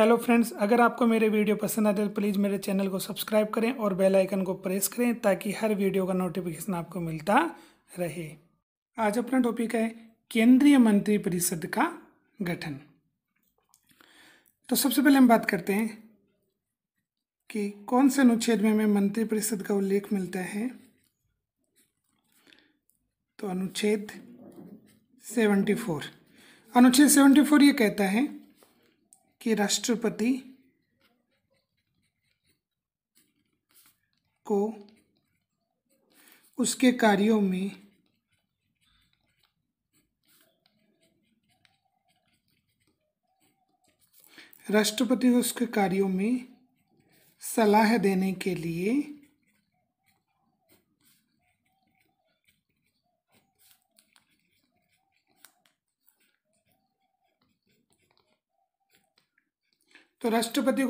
Hello friends, अगर आपको मेरे वीडियो पसंद आते तो प्लीज़ मेरे चैनल को सब्सक्राइब करें और बेल आइकन को प्रेस करें ताकि हर वीडियो का नोटिफिकेशन आपको मिलता रहे। आज अपना टॉपिक है केंद्रीय मंत्रिपरिषद का गठन। तो सबसे पहले हम बात करते हैं कि कौन से अनुच्छेद में हमें मंत्रिपरिषद का उल्लेख मिलता है। तो अनुच्छेद 74। अनुच्छेद 74 ये कहता है कि राष्ट्रपति को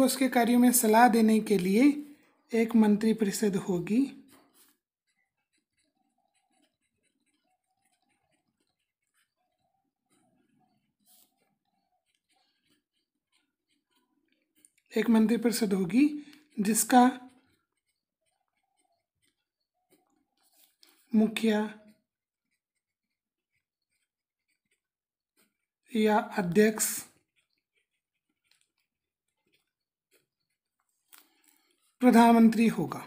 उसके कार्यों में सलाह देने के लिए एक मंत्रिपरिषद होगी। जिसका मुखिया या अध्यक्ष प्रधानमंत्री होगा।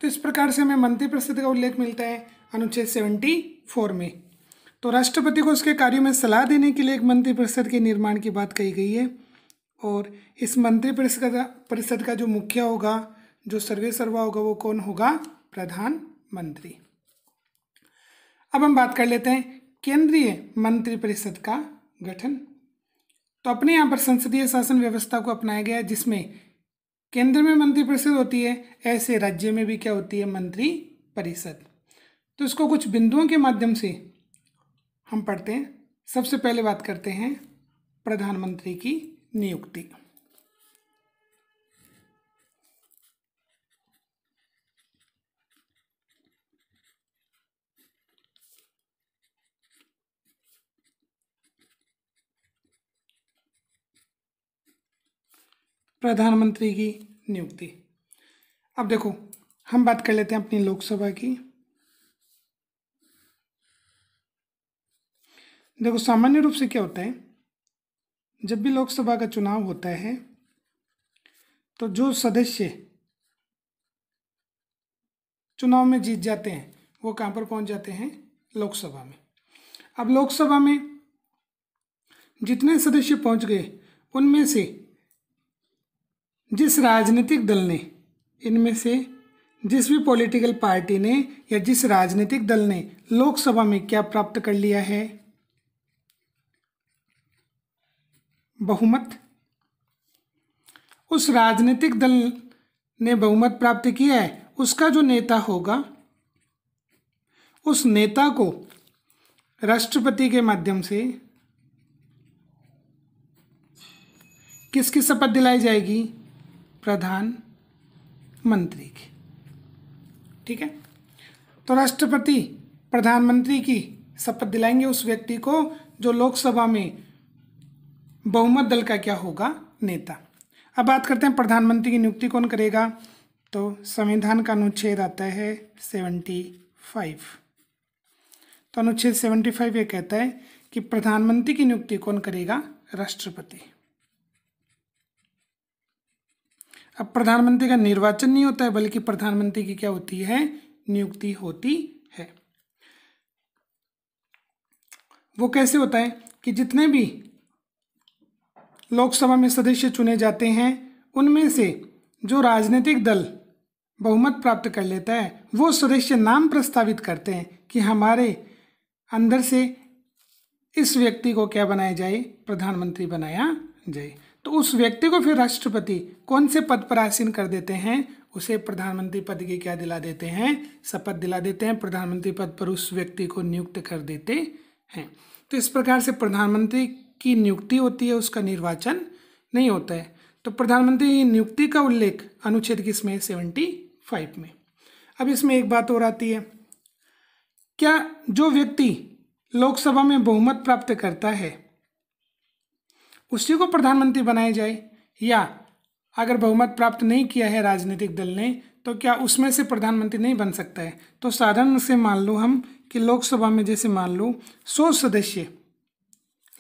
तो इस प्रकार से हमें मंत्रिपरिषद का उल्लेख मिलता है अनुच्छेद 74 में। तो राष्ट्रपति को उसके कार्यों में सलाह देने के लिए एक मंत्रिपरिषद के निर्माण की बात कही गई है और इस मंत्रिपरिषद का जो मुखिया होगा, जो सर्वेसर्वा होगा, वो कौन होगा? प्रधानमंत्री। अब हम बात कर लेते हैं केंद्रीय मंत्रिपरिषद का गठन। तो अपने यहाँ पर संसदीय शासन व्यवस्था को अपनाया गया है जिसमें केंद्र में मंत्रिपरिषद होती है, ऐसे राज्य में भी क्या होती है? मंत्रिपरिषद। तो इसको कुछ बिंदुओं के माध्यम से हम पढ़ते हैं। सबसे पहले बात करते हैं प्रधानमंत्री की नियुक्ति। प्रधानमंत्री की नियुक्ति। अब देखो, हम बात कर लेते हैं अपनी लोकसभा की। देखो, सामान्य रूप से क्या होता है, जब भी लोकसभा का चुनाव होता है तो जो सदस्य चुनाव में जीत जाते हैं वो कहाँ पर पहुंच जाते हैं? लोकसभा में। अब लोकसभा में जितने सदस्य पहुंच गए उनमें से जिस राजनीतिक दल ने, इनमें से जिस भी पॉलिटिकल पार्टी ने या जिस राजनीतिक दल ने लोकसभा में क्या प्राप्त कर लिया है? बहुमत। उस राजनीतिक दल ने बहुमत प्राप्त किया है, उसका जो नेता होगा, उस नेता को राष्ट्रपति के माध्यम से किसकी शपथ दिलाई जाएगी? प्रधानमंत्री की। ठीक है। तो राष्ट्रपति प्रधानमंत्री की शपथ दिलाएंगे उस व्यक्ति को जो लोकसभा में बहुमत दल का क्या होगा? नेता। अब बात करते हैं प्रधानमंत्री की नियुक्ति कौन करेगा। तो संविधान का अनुच्छेद आता है 75। तो अनुच्छेद 75 ये कहता है कि प्रधानमंत्री की नियुक्ति कौन करेगा? राष्ट्रपति। अब प्रधानमंत्री का निर्वाचन नहीं होता है बल्कि प्रधानमंत्री की क्या होती है? नियुक्ति होती है। वो कैसे होता है कि जितने भी लोकसभा में सदस्य चुने जाते हैं उनमें से जो राजनीतिक दल बहुमत प्राप्त कर लेता है वो सदस्य नाम प्रस्तावित करते हैं कि हमारे अंदर से इस व्यक्ति को क्या बनाया जाए? प्रधानमंत्री बनाया जाए। तो उस व्यक्ति को फिर राष्ट्रपति कौन से पद पर आसीन कर देते हैं? उसे प्रधानमंत्री पद की क्या दिला देते हैं? शपथ दिला देते हैं। प्रधानमंत्री पद पर उस व्यक्ति को नियुक्त कर देते हैं। तो इस प्रकार से प्रधानमंत्री की नियुक्ति होती है, उसका निर्वाचन नहीं होता है। तो प्रधानमंत्री की नियुक्ति का उल्लेख अनुच्छेद किसमें? 75 में। अब इसमें एक बात और आती है, क्या जो व्यक्ति लोकसभा में बहुमत प्राप्त करता है उसी को प्रधानमंत्री बनाया जाए, या अगर बहुमत प्राप्त नहीं किया है राजनीतिक दल ने तो क्या उसमें से प्रधानमंत्री नहीं बन सकता है? तो साधारण से मान लो हम कि लोकसभा में जैसे मान लो 100 सदस्य,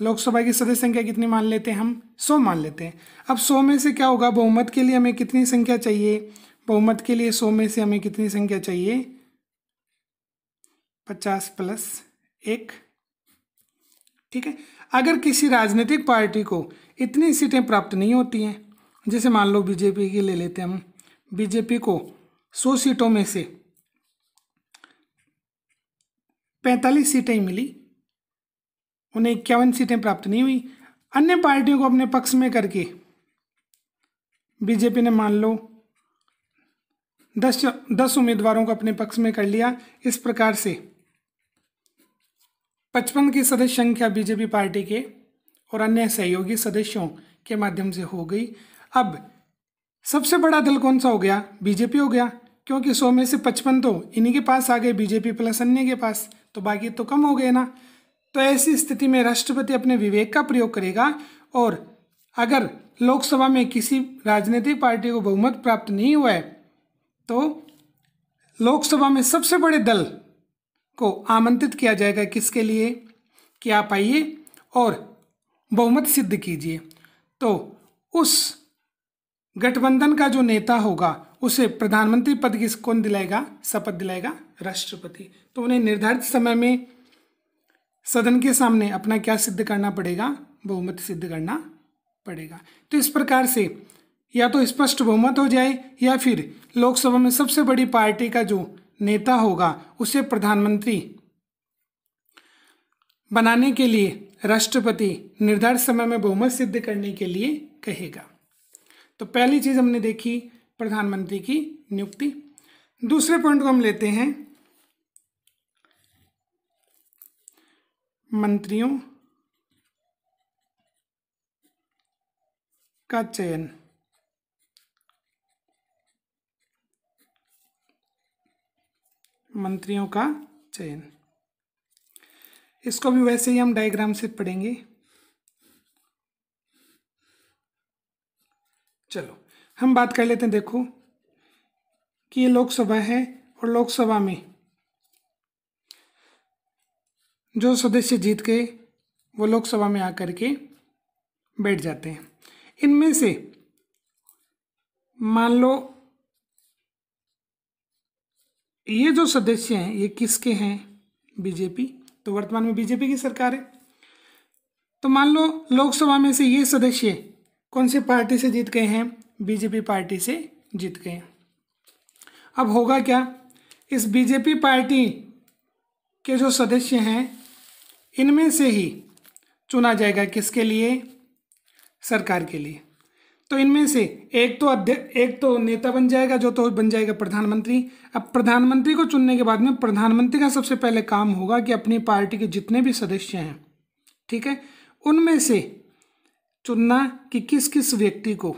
लोकसभा की सदस्य संख्या कितनी मान लेते हैं हम? 100 मान लेते हैं। अब 100 में से क्या होगा, बहुमत के लिए हमें कितनी संख्या चाहिए? बहुमत के लिए 100 में से हमें कितनी संख्या चाहिए? 50 प्लस 1। ठीक है। अगर किसी राजनीतिक पार्टी को इतनी सीटें प्राप्त नहीं होती हैं, जैसे मान लो बीजेपी की ले लेते हैं हम, बीजेपी को 100 सीटों में से 45 सीटें ही मिली, उन्हें 51 सीटें प्राप्त नहीं हुई। अन्य पार्टियों को अपने पक्ष में करके बीजेपी ने मान लो 10 उम्मीदवारों को अपने पक्ष में कर लिया। इस प्रकार से 55 की सदस्य संख्या बीजेपी पार्टी के और अन्य सहयोगी सदस्यों के माध्यम से हो गई। अब सबसे बड़ा दल कौन सा हो गया? बीजेपी हो गया, क्योंकि 100 में से 55 तो इन्हीं के पास आ गए, बीजेपी प्लस अन्य के पास, तो बाकी तो कम हो गए ना। तो ऐसी स्थिति में राष्ट्रपति अपने विवेक का प्रयोग करेगा, और अगर लोकसभा में किसी राजनीतिक पार्टी को बहुमत प्राप्त नहीं हुआ है तो लोकसभा में सबसे बड़े दल को आमंत्रित किया जाएगा, किसके लिए कि आप आइए और बहुमत सिद्ध कीजिए। तो उस गठबंधन का जो नेता होगा उसे प्रधानमंत्री पद की कौन दिलाएगा? शपथ दिलाएगा राष्ट्रपति। तो उन्हें निर्धारित समय में सदन के सामने अपना क्या सिद्ध करना पड़ेगा? बहुमत सिद्ध करना पड़ेगा। तो इस प्रकार से या तो स्पष्ट बहुमत हो जाए, या फिर लोकसभा में सबसे बड़ी पार्टी का जो नेता होगा उसे प्रधानमंत्री बनाने के लिए राष्ट्रपति निर्धारित समय में बहुमत सिद्ध करने के लिए कहेगा। तो पहली चीज हमने देखी प्रधानमंत्री की नियुक्ति। दूसरे पॉइंट को हम लेते हैं मंत्रियों का चयन। मंत्रियों का चयन, इसको भी वैसे ही हम डायग्राम से पढ़ेंगे। चलो हम बात कर लेते हैं। देखो कि ये लोकसभा है, और लोकसभा में जो सदस्य जीत गए वो लोकसभा में आकर के बैठ जाते हैं। इनमें से मान लो ये जो सदस्य हैं ये किसके हैं? बीजेपी। तो वर्तमान में बीजेपी की सरकार है। तो मान लो लोकसभा में से ये सदस्य कौन सी पार्टी से जीत गए हैं? बीजेपी पार्टी से जीत गए। अब होगा क्या, इस बीजेपी पार्टी के जो सदस्य हैं इनमें से ही चुना जाएगा किसके लिए? सरकार के लिए। तो इनमें से एक तो नेता बन जाएगा, जो तो बन जाएगा प्रधानमंत्री। अब प्रधानमंत्री को चुनने के बाद में प्रधानमंत्री का सबसे पहले काम होगा कि अपनी पार्टी के जितने भी सदस्य हैं, ठीक है, उनमें से चुनना कि किस किस व्यक्ति को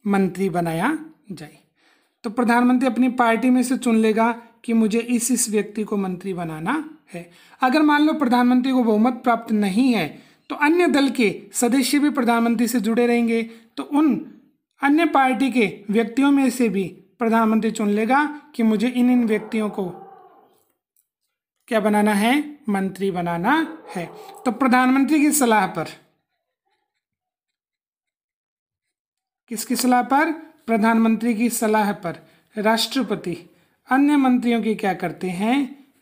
मंत्री बनाया जाए। तो प्रधानमंत्री अपनी पार्टी में से चुन लेगा कि मुझे इस व्यक्ति को मंत्री बनाना है। अगर मान लो प्रधानमंत्री को बहुमत प्राप्त नहीं है तो अन्य दल के सदस्य भी प्रधानमंत्री से जुड़े रहेंगे, तो उन अन्य पार्टी के व्यक्तियों में से भी प्रधानमंत्री चुन लेगा कि मुझे इन व्यक्तियों को क्या बनाना है? मंत्री बनाना है। तो प्रधानमंत्री की सलाह पर, किसकी सलाह पर? प्रधानमंत्री की सलाह पर राष्ट्रपति अन्य मंत्रियों की क्या करते हैं?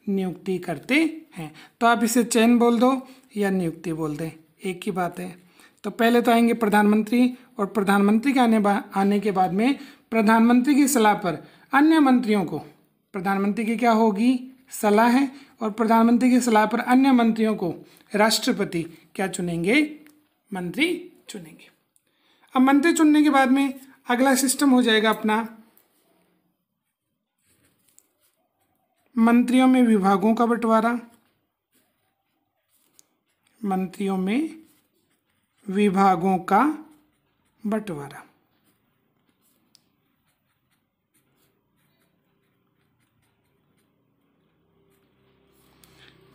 नियुक्ति करते हैं। तो आप इसे चयन बोल दो या नियुक्ति बोल दें, एक ही बात है। तो पहले तो आएंगे प्रधानमंत्री, और प्रधानमंत्री के आने के बाद में प्रधानमंत्री की सलाह पर अन्य मंत्रियों को, प्रधानमंत्री की क्या होगी? सलाह है, और प्रधानमंत्री की सलाह पर अन्य मंत्रियों को राष्ट्रपति क्या चुनेंगे? मंत्री चुनेंगे। अब मंत्री चुनने के बाद में अगला सिस्टम हो जाएगा अपना मंत्रियों में विभागों का बंटवारा। मंत्रियों में विभागों का बंटवारा।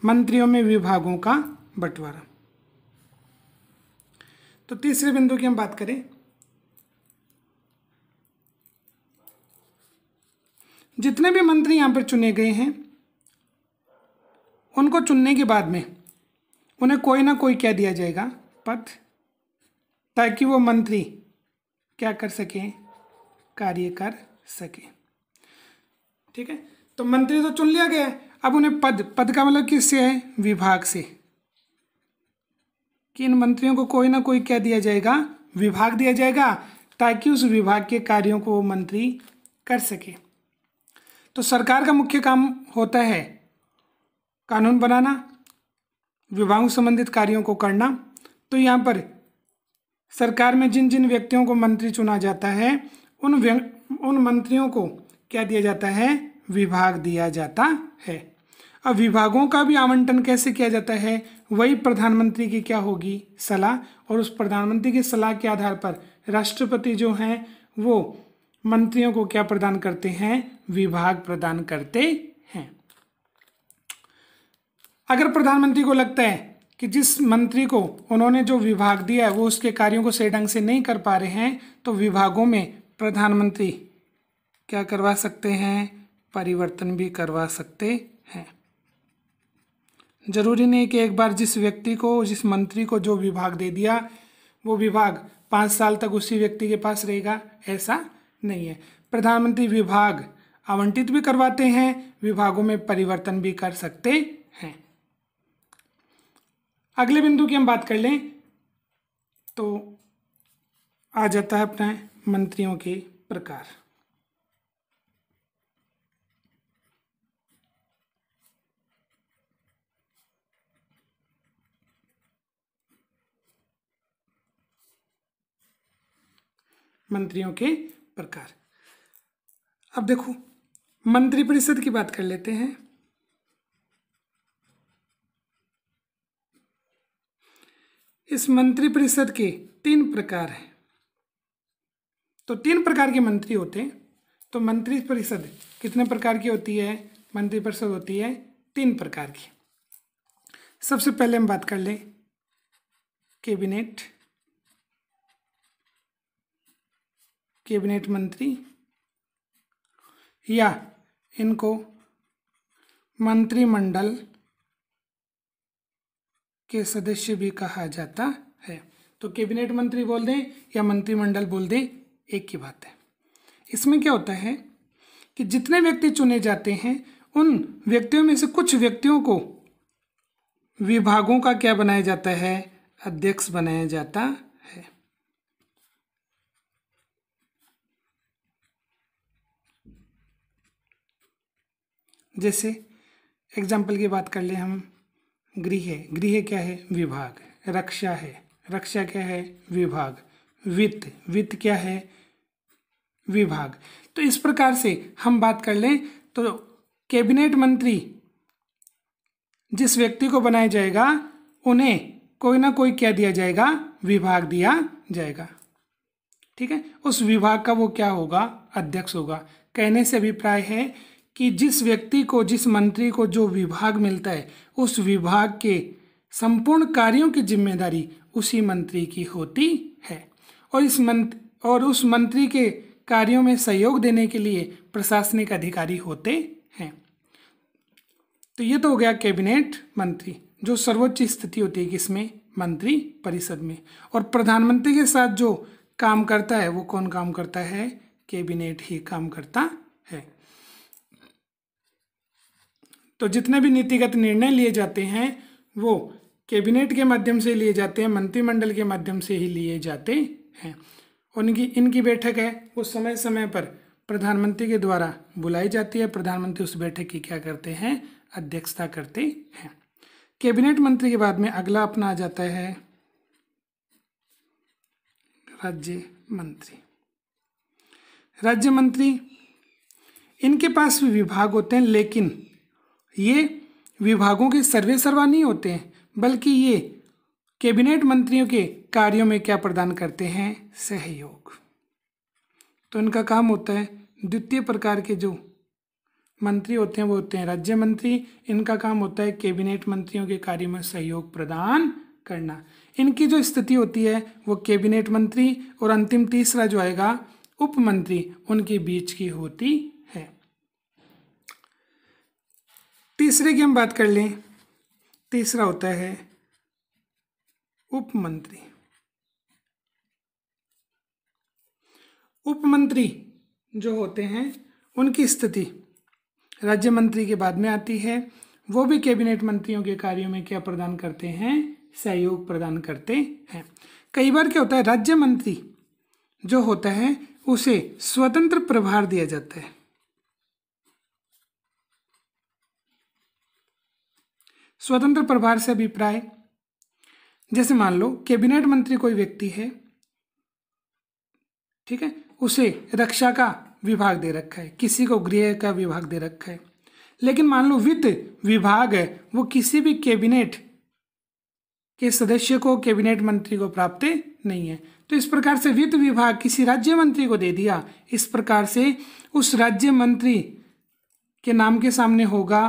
मंत्रियों में विभागों का बंटवारा। तो तीसरे बिंदु की हम बात करें, जितने भी मंत्री यहाँ पर चुने गए हैं उनको चुनने के बाद में उन्हें कोई ना कोई क्या दिया जाएगा, पद, ताकि वो मंत्री क्या कर सकें, कार्य कर सके। ठीक है, तो मंत्री तो चुन लिया गया है, अब उन्हें पद का मतलब किससे है, विभाग से, कि इन मंत्रियों को कोई ना कोई क्या दिया जाएगा, विभाग दिया जाएगा, ताकि उस विभाग के कार्यों को वो मंत्री कर सके। तो सरकार का मुख्य काम होता है कानून बनाना, विभागों संबंधित कार्यों को करना। तो यहाँ पर सरकार में जिन जिन व्यक्तियों को मंत्री चुना जाता है उन मंत्रियों को क्या दिया जाता है, विभाग दिया जाता है। अब विभागों का भी आवंटन कैसे किया जाता है, वही प्रधानमंत्री की क्या होगी, सलाह, और उस प्रधानमंत्री की सलाह के आधार पर राष्ट्रपति जो हैं वो मंत्रियों को क्या प्रदान करते हैं, विभाग प्रदान करते हैं। अगर प्रधानमंत्री को लगता है कि जिस मंत्री को उन्होंने जो विभाग दिया है वो उसके कार्यों को सही ढंग से नहीं कर पा रहे हैं, तो विभागों में प्रधानमंत्री क्या करवा सकते हैं, परिवर्तन भी करवा सकते हैं। जरूरी नहीं कि एक बार जिस व्यक्ति को, जिस मंत्री को जो विभाग दे दिया वो विभाग 5 साल तक उसी व्यक्ति के पास रहेगा, ऐसा नहीं है। प्रधानमंत्री विभाग आवंटित भी करवाते हैं, विभागों में परिवर्तन भी कर सकते हैं। अगले बिंदु की हम बात कर लें तो आ जाता है अपना मंत्रियों के प्रकार। मंत्रियों के प्रकार। अब देखो, मंत्रिपरिषद की बात कर लेते हैं। इस मंत्रिपरिषद के 3 प्रकार हैं। तो 3 प्रकार के मंत्री होते हैं। तो मंत्रिपरिषद कितने प्रकार की होती है, मंत्रिपरिषद होती है 3 प्रकार की। सबसे पहले हम बात कर लें कैबिनेट, कैबिनेट मंत्री, या इनको मंत्रिमंडल के सदस्य भी कहा जाता है। तो कैबिनेट मंत्री बोल दें या मंत्रिमंडल बोल दें, एक ही बात है। इसमें क्या होता है कि जितने व्यक्ति चुने जाते हैं उन व्यक्तियों में से कुछ व्यक्तियों को विभागों का क्या बनाया जाता है, अध्यक्ष बनाया जाता है। जैसे एग्जाम्पल की बात कर ले हम, गृह, गृह क्या है, विभाग, रक्षा है, रक्षा क्या है, विभाग, वित्त, वित्त क्या है, विभाग। तो इस प्रकार से हम बात कर लें तो कैबिनेट मंत्री जिस व्यक्ति को बनाया जाएगा उन्हें कोई ना कोई क्या दिया जाएगा, विभाग दिया जाएगा। ठीक है, उस विभाग का वो क्या होगा, अध्यक्ष होगा। कहने से अभिप्राय है कि जिस व्यक्ति को, जिस मंत्री को जो विभाग मिलता है उस विभाग के संपूर्ण कार्यों की जिम्मेदारी उसी मंत्री की होती है, और उस मंत्री के कार्यों में सहयोग देने के लिए प्रशासनिक अधिकारी होते हैं। तो ये तो हो गया कैबिनेट मंत्री, जो सर्वोच्च स्थिति होती है किसमें, मंत्री परिषद में। और प्रधानमंत्री के साथ जो काम करता है वो कौन काम करता है, कैबिनेट ही काम करता है। तो जितने भी नीतिगत निर्णय लिए जाते हैं वो कैबिनेट के माध्यम से लिए जाते हैं, मंत्रिमंडल के माध्यम से ही लिए जाते हैं। इनकी बैठक है वो समय समय पर प्रधानमंत्री के द्वारा बुलाई जाती है। प्रधानमंत्री उस बैठक की क्या करते हैं, अध्यक्षता करते हैं। कैबिनेट मंत्री के बाद में अगला अपना आ जाता है राज्य मंत्री। राज्य मंत्री, इनके पास भी विभाग होते हैं, लेकिन ये विभागों के सर्वेसर्वा नहीं होते हैं, बल्कि ये कैबिनेट मंत्रियों के कार्यों में क्या प्रदान करते हैं, सहयोग। तो इनका काम होता है द्वितीय प्रकार के जो मंत्री होते हैं वो होते हैं राज्य मंत्री। इनका काम होता है कैबिनेट मंत्रियों के कार्य में सहयोग प्रदान करना। इनकी जो स्थिति होती है वो कैबिनेट मंत्री और अंतिम तीसरा जो आएगा उप मंत्री, उनके बीच की होती है। तीसरे की हम बात कर लें, तीसरा होता है उप मंत्री। उप मंत्री जो होते हैं उनकी स्थिति राज्य मंत्री के बाद में आती है। वो भी कैबिनेट मंत्रियों के कार्यों में क्या प्रदान करते हैं, सहयोग प्रदान करते हैं। कई बार क्या होता है, राज्य मंत्री जो होता है उसे स्वतंत्र प्रभार दिया जाता है। स्वतंत्र प्रभार से अभिप्राय, जैसे मान लो कैबिनेट मंत्री कोई व्यक्ति है, ठीक है, उसे रक्षा का विभाग दे रखा है, किसी को गृह का विभाग दे रखा है, लेकिन मान लो वित्त विभाग है वो किसी भी कैबिनेट के सदस्य को, कैबिनेट मंत्री को प्राप्त नहीं है, तो इस प्रकार से वित्त विभाग किसी राज्य मंत्री को दे दिया। इस प्रकार से उस राज्य मंत्री के नाम के सामने होगा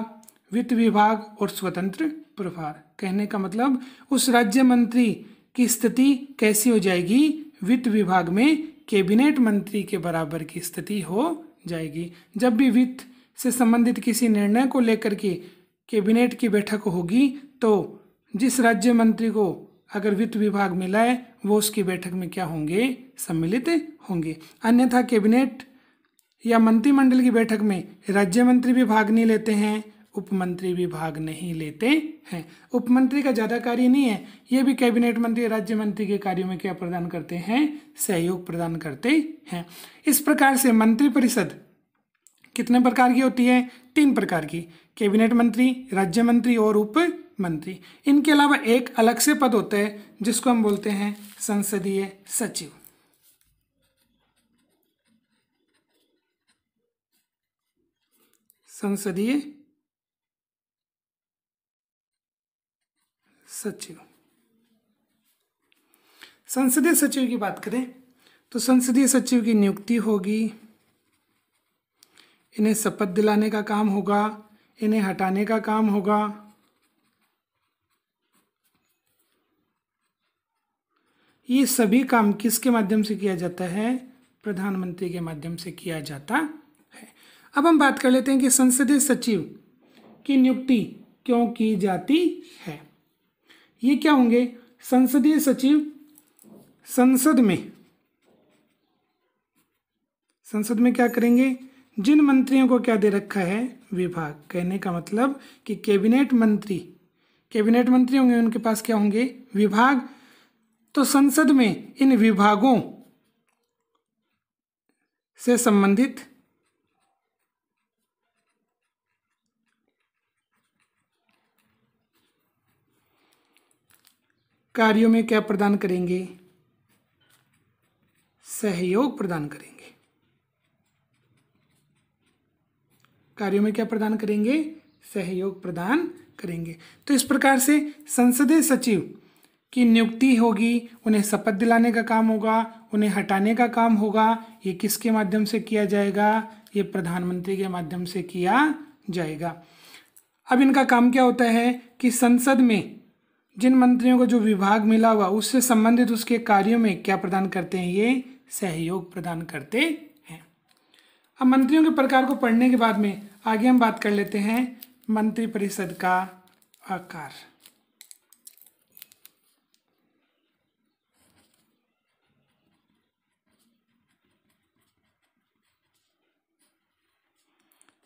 वित्त विभाग और स्वतंत्र प्रभार। कहने का मतलब उस राज्य मंत्री की स्थिति कैसी हो जाएगी, वित्त विभाग में कैबिनेट मंत्री के बराबर की स्थिति हो जाएगी। जब भी वित्त से संबंधित किसी निर्णय को लेकर के कैबिनेट की बैठक होगी तो जिस राज्य मंत्री को अगर वित्त विभाग मिला है वो उसकी बैठक में क्या होंगे, सम्मिलित होंगे। अन्यथा कैबिनेट या मंत्रिमंडल की बैठक में राज्य मंत्री भी भाग नहीं लेते हैं, उप मंत्री भी भाग नहीं लेते हैं। उप मंत्री का ज़्यादा कार्य नहीं है, ये भी कैबिनेट मंत्री राज्य मंत्री के कार्यों में क्या प्रदान करते हैं, सहयोग प्रदान करते हैं। इस प्रकार से मंत्री परिषद कितने प्रकार की होती है, 3 प्रकार की, कैबिनेट मंत्री, राज्य मंत्री और उप मंत्री। इनके अलावा एक अलग से पद होता है जिसको हम बोलते हैं संसदीय सचिव। संसदीय सचिव। संसदीय सचिव की बात करें तो संसदीय सचिव की नियुक्ति होगी, इन्हें शपथ दिलाने का काम होगा, इन्हें हटाने का काम होगा। ये सभी काम किसके माध्यम से किया जाता है, प्रधानमंत्री के माध्यम से किया जाता है। अब हम बात कर लेते हैं कि संसदीय सचिव की नियुक्ति क्यों की जाती है। ये क्या होंगे, संसदीय सचिव संसद में क्या करेंगे, जिन मंत्रियों को क्या दे रखा है, विभाग। कहने का मतलब कि कैबिनेट मंत्री होंगे, उनके पास क्या होंगे, विभाग। तो संसद में इन विभागों से संबंधित कार्यों में क्या प्रदान करेंगे, सहयोग प्रदान करेंगे। कार्यों में क्या प्रदान करेंगे, सहयोग प्रदान करेंगे। तो इस प्रकार से संसदीय सचिव की नियुक्ति होगी, उन्हें शपथ दिलाने का काम होगा, उन्हें हटाने का काम होगा। ये किसके माध्यम से किया जाएगा, ये प्रधानमंत्री के माध्यम से किया जाएगा। अब इनका काम क्या होता है कि संसद में जिन मंत्रियों को जो विभाग मिला हुआ उससे संबंधित उसके कार्यों में क्या प्रदान करते हैं, ये सहयोग प्रदान करते हैं। अब मंत्रियों के प्रकार को पढ़ने के बाद में आगे हम बात कर लेते हैं मंत्रिपरिषद का आकार।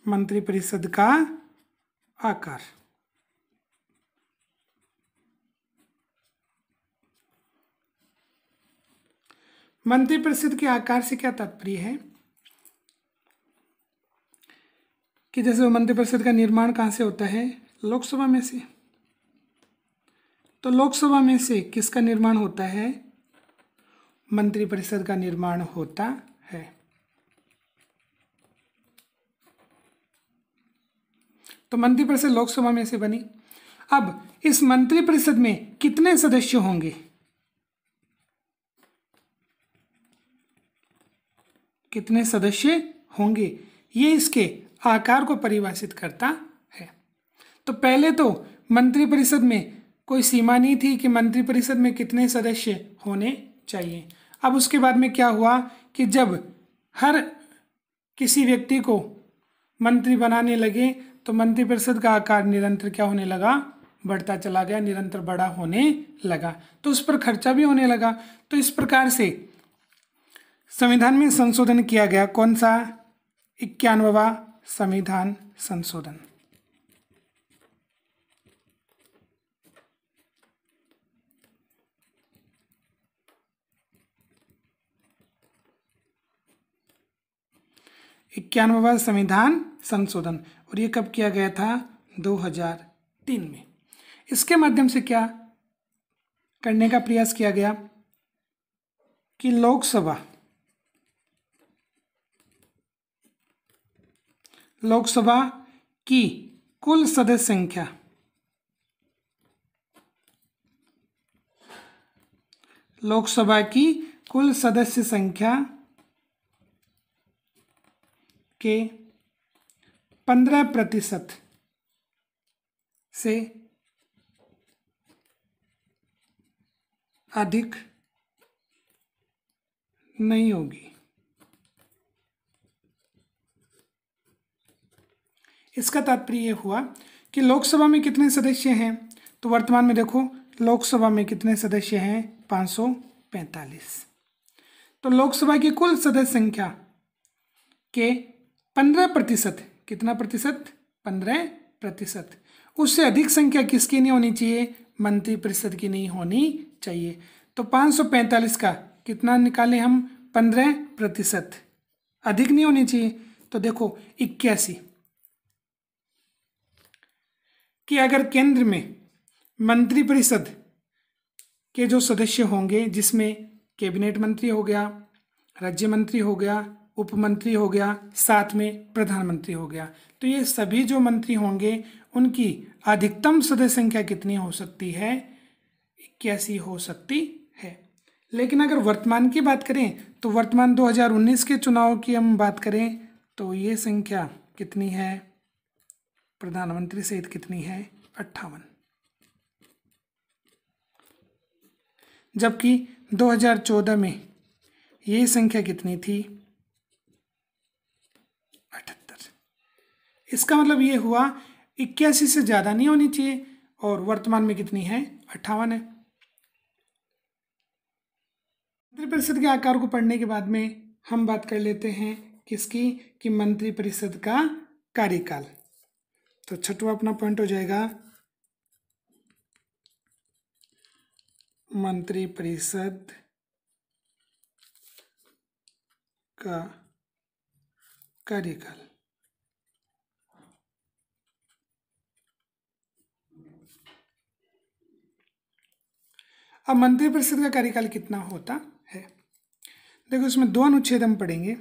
मंत्रिपरिषद का आकार। मंत्रिपरिषद के आकार से क्या तात्पर्य है कि जैसे मंत्रिपरिषद का निर्माण कहाँ से होता है, लोकसभा में से। तो लोकसभा में से किसका निर्माण होता है, मंत्रिपरिषद का निर्माण होता है। तो मंत्रिपरिषद लोकसभा में से बनी। अब इस मंत्रिपरिषद में कितने सदस्य होंगे, कितने सदस्य होंगे, ये इसके आकार को परिभाषित करता है। तो पहले तो मंत्रिपरिषद में कोई सीमा नहीं थी कि मंत्रिपरिषद में कितने सदस्य होने चाहिए। अब उसके बाद में क्या हुआ कि जब हर किसी व्यक्ति को मंत्री बनाने लगे तो मंत्रिपरिषद का आकार निरंतर क्या होने लगा, बढ़ता चला गया, निरंतर बड़ा होने लगा। तो उस पर खर्चा भी होने लगा। तो इस प्रकार से संविधान में संशोधन किया गया। कौन सा? 91वां संविधान संशोधन। इक्यानवां संविधान संशोधन, और ये कब किया गया था? 2003 में। इसके माध्यम से क्या करने का प्रयास किया गया कि लोकसभा की कुल सदस्य संख्या के 15% से अधिक नहीं होगी। इसका तात्पर्य यह हुआ कि लोकसभा में कितने सदस्य हैं, तो वर्तमान में देखो लोकसभा में कितने सदस्य हैं? 545। तो लोकसभा की कुल सदस्य संख्या के 15%, कितना प्रतिशत? 15%। उससे अधिक संख्या किसकी नहीं होनी चाहिए? मंत्रिपरिषद की नहीं होनी चाहिए। तो 545 का कितना निकाले हम? 15%। अधिक नहीं होनी चाहिए। तो देखो 81 कि अगर केंद्र में मंत्रिपरिषद के जो सदस्य होंगे, जिसमें कैबिनेट मंत्री हो गया, राज्य मंत्री हो गया, उप मंत्री हो गया, साथ में प्रधानमंत्री हो गया, तो ये सभी जो मंत्री होंगे उनकी अधिकतम सदस्य संख्या कितनी हो सकती है? 81 हो सकती है। लेकिन अगर वर्तमान की बात करें तो वर्तमान 2019 के चुनाव की हम बात करें तो ये संख्या कितनी है? प्रधानमंत्री सहित कितनी है? 58। जबकि 2014 में ये संख्या कितनी थी? 78। इसका मतलब ये हुआ 81 से ज़्यादा नहीं होनी चाहिए, और वर्तमान में कितनी है? 58 है। मंत्रिपरिषद के आकार को पढ़ने के बाद में हम बात कर लेते हैं किसकी? कि मंत्रिपरिषद का कार्यकाल। तो छठवां अपना पॉइंट हो जाएगा मंत्रिपरिषद का कार्यकाल। अब मंत्रिपरिषद का कार्यकाल कितना होता है? देखो इसमें 2 अनुच्छेद हम पढ़ेंगे।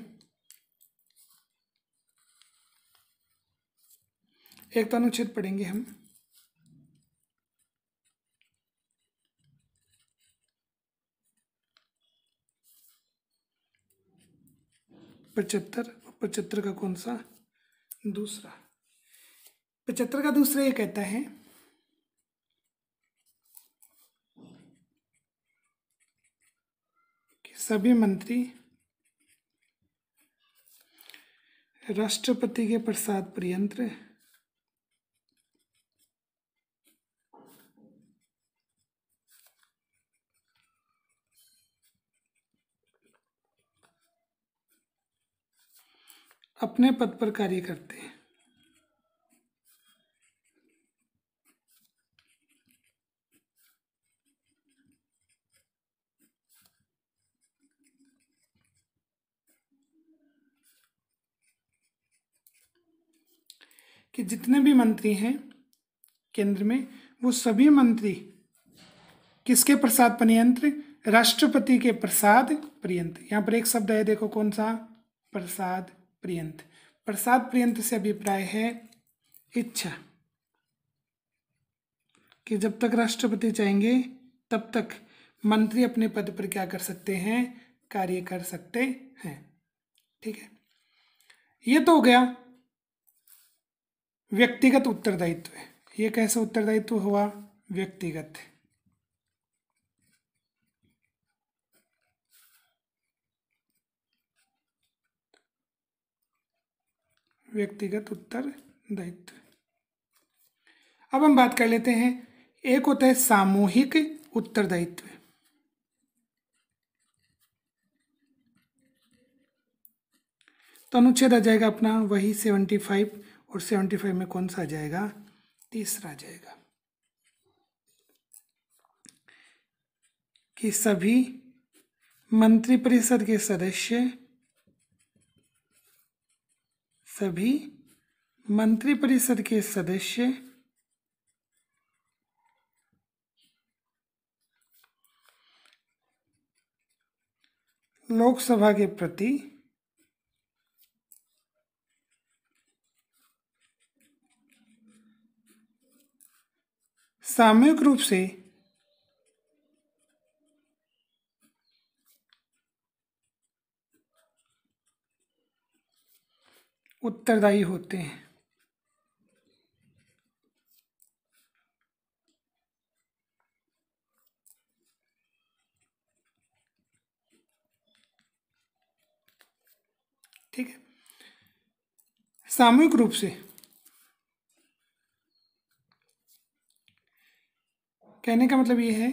एक तो अनुच्छेद पढ़ेंगे हम 75, 75 का कौन सा? दूसरा। 75 का दूसरा ये कहता है कि सभी मंत्री राष्ट्रपति के प्रसाद पर्यंत अपने पद पर कार्य करते हैं। कि जितने भी मंत्री हैं केंद्र में, वो सभी मंत्री किसके प्रसाद पर्यंत? राष्ट्रपति के प्रसाद पर्यंत। यहाँ पर एक शब्द है, देखो कौन सा? प्रसाद पर्यंत। प्रसाद पर्यंत से अभिप्राय है इच्छा, कि जब तक राष्ट्रपति चाहेंगे तब तक मंत्री अपने पद पर क्या कर सकते हैं? कार्य कर सकते हैं। ठीक है, ये तो हो गया व्यक्तिगत उत्तरदायित्व है। ये कैसा उत्तरदायित्व हुआ? व्यक्तिगत। व्यक्तिगत उत्तरदायित्व। अब हम बात कर लेते हैं, एक होता है सामूहिक उत्तरदायित्व। तो अनुच्छेद आ जाएगा अपना वही 75, और 75 में कौन सा आ जाएगा? तीसरा आ जाएगा कि सभी मंत्रिपरिषद के सदस्य, सभी मंत्रिपरिषद के सदस्य लोकसभा के प्रति सामूहिक रूप से उत्तरदायी होते हैं। ठीक है, सामूहिक रूप से कहने का मतलब ये है,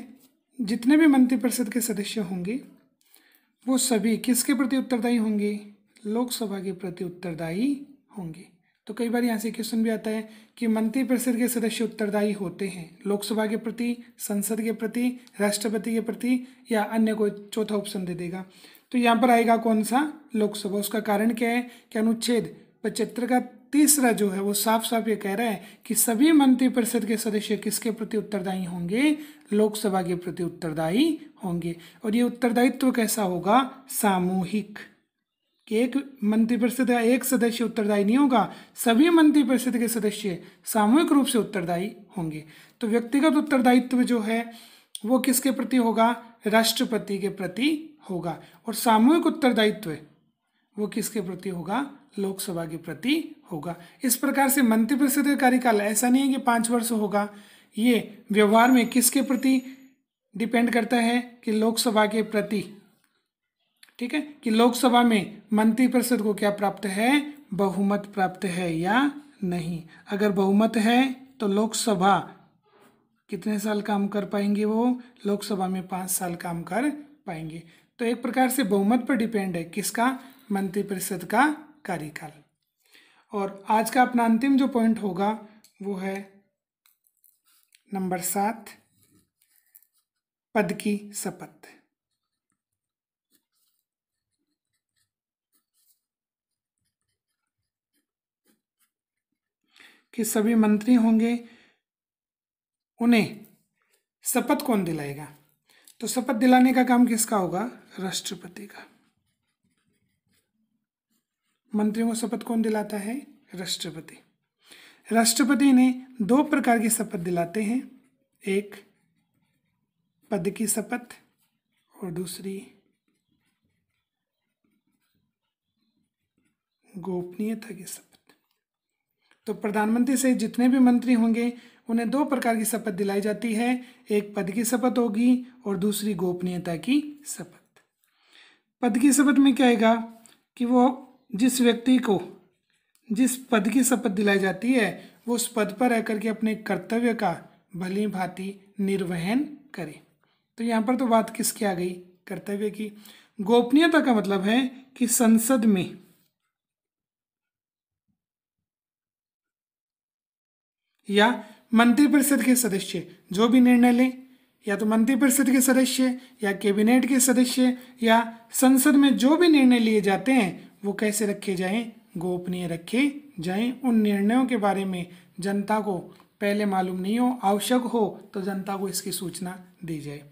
जितने भी मंत्रिपरिषद के सदस्य होंगे वो सभी किसके प्रति उत्तरदायी होंगे? लोकसभा के प्रति उत्तरदायी होंगे। तो कई बार यहाँ से क्वेश्चन भी आता है कि मंत्रिपरिषद के सदस्य उत्तरदायी होते हैं लोकसभा के प्रति, संसद के प्रति, राष्ट्रपति के प्रति, या अन्य कोई चौथा ऑप्शन दे देगा। तो यहाँ पर आएगा कौन सा? लोकसभा। उसका कारण क्या है कि अनुच्छेद 75 का तीसरा जो है वो साफ साफ ये कह रहा है कि सभी मंत्रिपरिषद के सदस्य किसके प्रति उत्तरदायी होंगे? लोकसभा के प्रति उत्तरदायी होंगे। और ये उत्तरदायित्व कैसा होगा? सामूहिक। कि एक मंत्रिपरिषद का एक सदस्य उत्तरदायी नहीं होगा, सभी मंत्रिपरिषद के सदस्य सामूहिक रूप से उत्तरदायी होंगे। तो व्यक्तिगत उत्तरदायित्व जो है वो किसके प्रति होगा? राष्ट्रपति के प्रति होगा। और सामूहिक उत्तरदायित्व वो किसके प्रति होगा? लोकसभा के प्रति होगा। इस प्रकार से मंत्रिपरिषद का कार्यकाल ऐसा नहीं है कि 5 वर्ष होगा, ये व्यवहार में किसके प्रति डिपेंड करता है? कि लोकसभा के प्रति। ठीक है, कि लोकसभा में मंत्रिपरिषद को क्या प्राप्त है? बहुमत प्राप्त है या नहीं। अगर बहुमत है तो लोकसभा कितने साल काम कर पाएंगे? वो लोकसभा में 5 साल काम कर पाएंगे। तो एक प्रकार से बहुमत पर डिपेंड है किसका? मंत्रिपरिषद का कार्यकाल। और आज का अपना अंतिम जो पॉइंट होगा वो है नंबर 7, पद की शपथ। कि सभी मंत्री होंगे, उन्हें शपथ कौन दिलाएगा? तो शपथ दिलाने का काम किसका होगा? राष्ट्रपति का। मंत्रियों को शपथ कौन दिलाता है? राष्ट्रपति। राष्ट्रपति ने 2 प्रकार की शपथ दिलाते हैं, एक पद की शपथ और दूसरी गोपनीयता की शपथ। तो प्रधानमंत्री सहित जितने भी मंत्री होंगे उन्हें 2 प्रकार की शपथ दिलाई जाती है, एक पद की शपथ होगी और दूसरी गोपनीयता की शपथ। पद की शपथ में क्या आएगा कि वो जिस व्यक्ति को जिस पद की शपथ दिलाई जाती है वो उस पद पर रहकर के अपने कर्तव्य का भली भांति निर्वहन करे। तो यहाँ पर तो बात किसकी आ गई? कर्तव्य की। गोपनीयता का मतलब है कि संसद में या मंत्रिपरिषद के सदस्य जो भी निर्णय लें, या तो मंत्रिपरिषद के सदस्य या कैबिनेट के सदस्य या संसद में जो भी निर्णय लिए जाते हैं वो कैसे रखे जाएं? गोपनीय रखे जाएं। उन निर्णयों के बारे में जनता को पहले मालूम नहीं हो, आवश्यक हो तो जनता को इसकी सूचना दी जाए।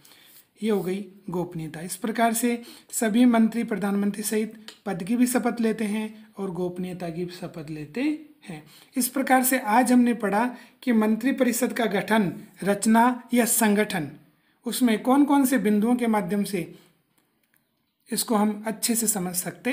ये हो गई गोपनीयता। इस प्रकार से सभी मंत्री प्रधानमंत्री सहित पद की भी शपथ लेते हैं और गोपनीयता की भी शपथ लेते हैं। इस प्रकार से आज हमने पढ़ा कि मंत्रिपरिषद का गठन, रचना या संगठन, उसमें कौन कौन से बिंदुओं के माध्यम से इसको हम अच्छे से समझ सकते